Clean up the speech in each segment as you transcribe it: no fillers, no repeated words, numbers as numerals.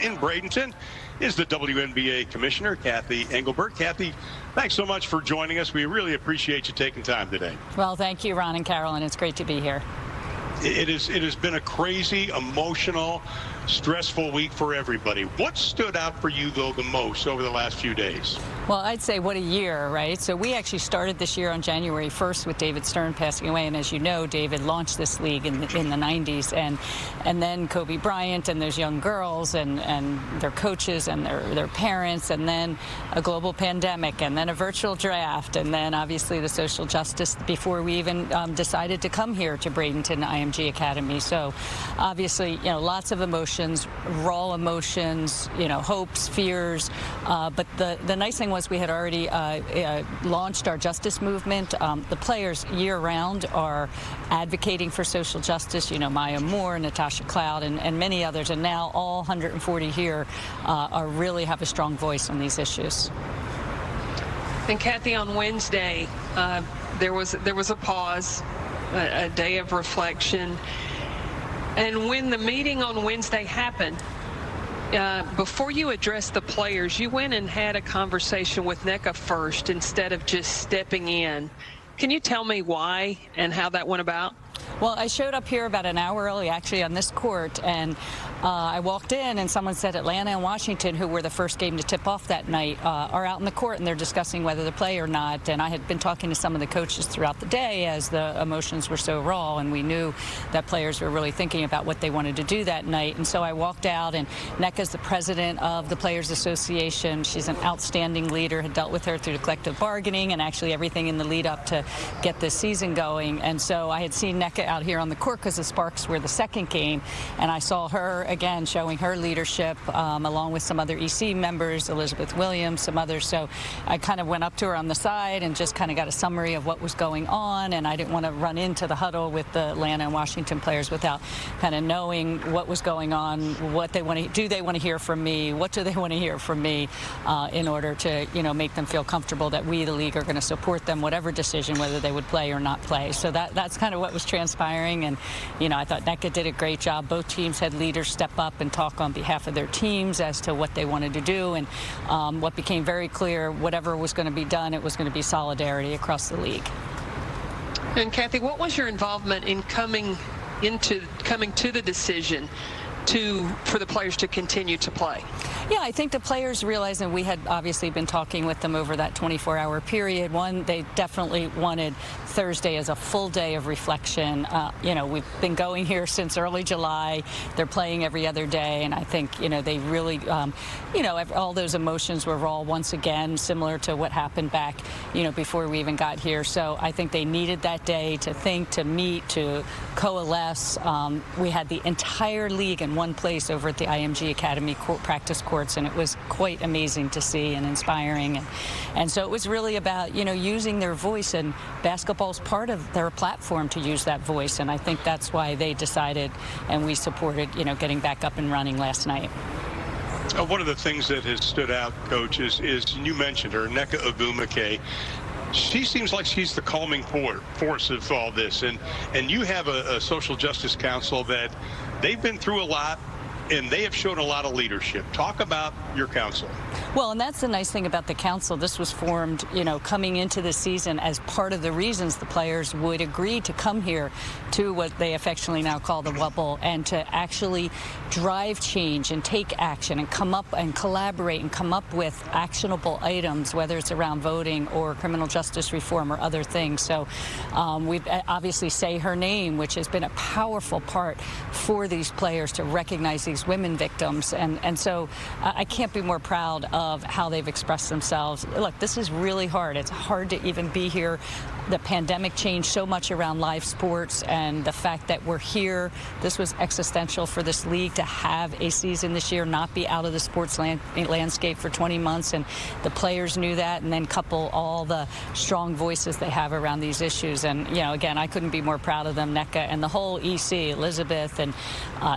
in Bradenton is the WNBA Commissioner, Cathy Engelbert. Cathy, thanks so much for joining us. We really appreciate you taking time today. Well, thank you, Ron and Carolyn. It's great to be here. It has been a crazy, emotional, stressful week for everybody. What stood out for you, though, the most over the last few days? Well, I'd say what a year, right? So we actually started this year on January 1st with David Stern passing away. And as you know, David launched this league in the 90s. And then Kobe Bryant and those young girls and their coaches and their parents, and then a global pandemic, and then a virtual draft, and then obviously the social justice before we even decided to come here to Bradenton IMG Academy. So obviously, lots of emotions, raw emotions, hopes, fears. But the nice thing was we had already launched our justice movement. The players year-round are advocating for social justice. Maya Moore, Natasha Cloud, and many others. And now all 140 here really have a strong voice on these issues. And Cathy, on Wednesday, there was a pause, a day of reflection. And when the meeting on Wednesday happened, before you addressed the players, you went and had a conversation with NECA first instead of just stepping in. Can you tell me why and how that went about? Well, I showed up here about an hour early, actually, on this court, and I walked in, and someone said Atlanta and Washington, who were the first game to tip off that night, are out in the court, and they're discussing whether to play or not. And I had been talking to some of the coaches throughout the day as the emotions were so raw, and we knew that players were really thinking about what they wanted to do that night. And so I walked out, and NECA's the president of the Players Association. She's an outstanding leader, had dealt with her through the collective bargaining and actually everything in the lead up to get this season going. And so I had seen NECA out here on the court because the Sparks were the second game, and I saw her again showing her leadership along with some other EC members, Elizabeth Williams, some others. So I kind of went up to her on the side and just kind of got a summary of what was going on, and I didn't want to run into the huddle with the Atlanta and Washington players without kind of knowing what was going on, what they want to do. They want to hear from me? What do they want to hear from me in order to make them feel comfortable that we, the league, are going to support them whatever decision, whether they would play or not play. So that's kind of what was transpiring. And I thought NECA did a great job. Both teams had leaders step up and talk on behalf of their teams as to what they wanted to do. And what became very clear, whatever was going to be done, it was going to be solidarity across the league. And Cathy, what was your involvement in coming to the decision for the players to continue to play? Yeah, I think the players realized, and we had obviously been talking with them over that 24-hour period. One, they definitely wanted Thursday as a full day of reflection. We've been going here since early July. They're playing every other day, and I think, they really, all those emotions were raw once again, similar to what happened back, before we even got here. So I think they needed that day to think, to meet, to coalesce. We had the entire league in one place over at the IMG Academy practice courts, and it was quite amazing to see and inspiring. And so it was really about, using their voice, and basketball's part of their platform to use that voice. And I think that's why they decided, and we supported, getting back up and running last night. One of the things that has stood out, Coach, is you mentioned her, Nneka Ogwumike. She seems like she's the calming force of all this. And you have a social justice council that they've been through a lot, and they have shown a lot of leadership. Talk about your council. Well, and that's the nice thing about the council. This was formed, coming into the season as part of the reasons the players would agree to come here to what they affectionately now call the Wubble, and to actually drive change and take action and come up and collaborate and come up with actionable items, whether it's around voting or criminal justice reform or other things. So we obviously say her name, which has been a powerful part for these players to recognize these women victims. And so I can't be more proud of how they've expressed themselves. Look, this is really hard. It's hard to even be here. The pandemic changed so much around live sports, and the fact that we're here, this was existential for this league to have a season this year, not be out of the sports landscape for 20 months. And the players knew that, and then couple all the strong voices they have around these issues. And, again, I couldn't be more proud of them, NECA and the whole EC, Elizabeth and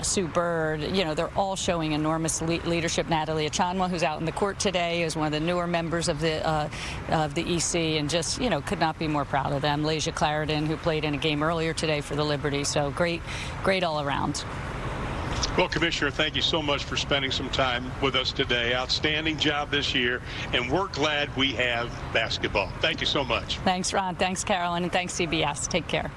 Sue Bird. They're all showing enormous leadership. Natalie Achanwa, who's out in the court today, is one of the newer members of the EC, and just, could not be more proud of them. Lasia Clarendon, who played in a game earlier today for the Liberty. So great all around. Well, Commissioner, thank you so much for spending some time with us today. Outstanding job this year, and we're glad we have basketball. Thank you so much. Thanks, Ron. Thanks, Carolyn. And thanks, CBS. Take care.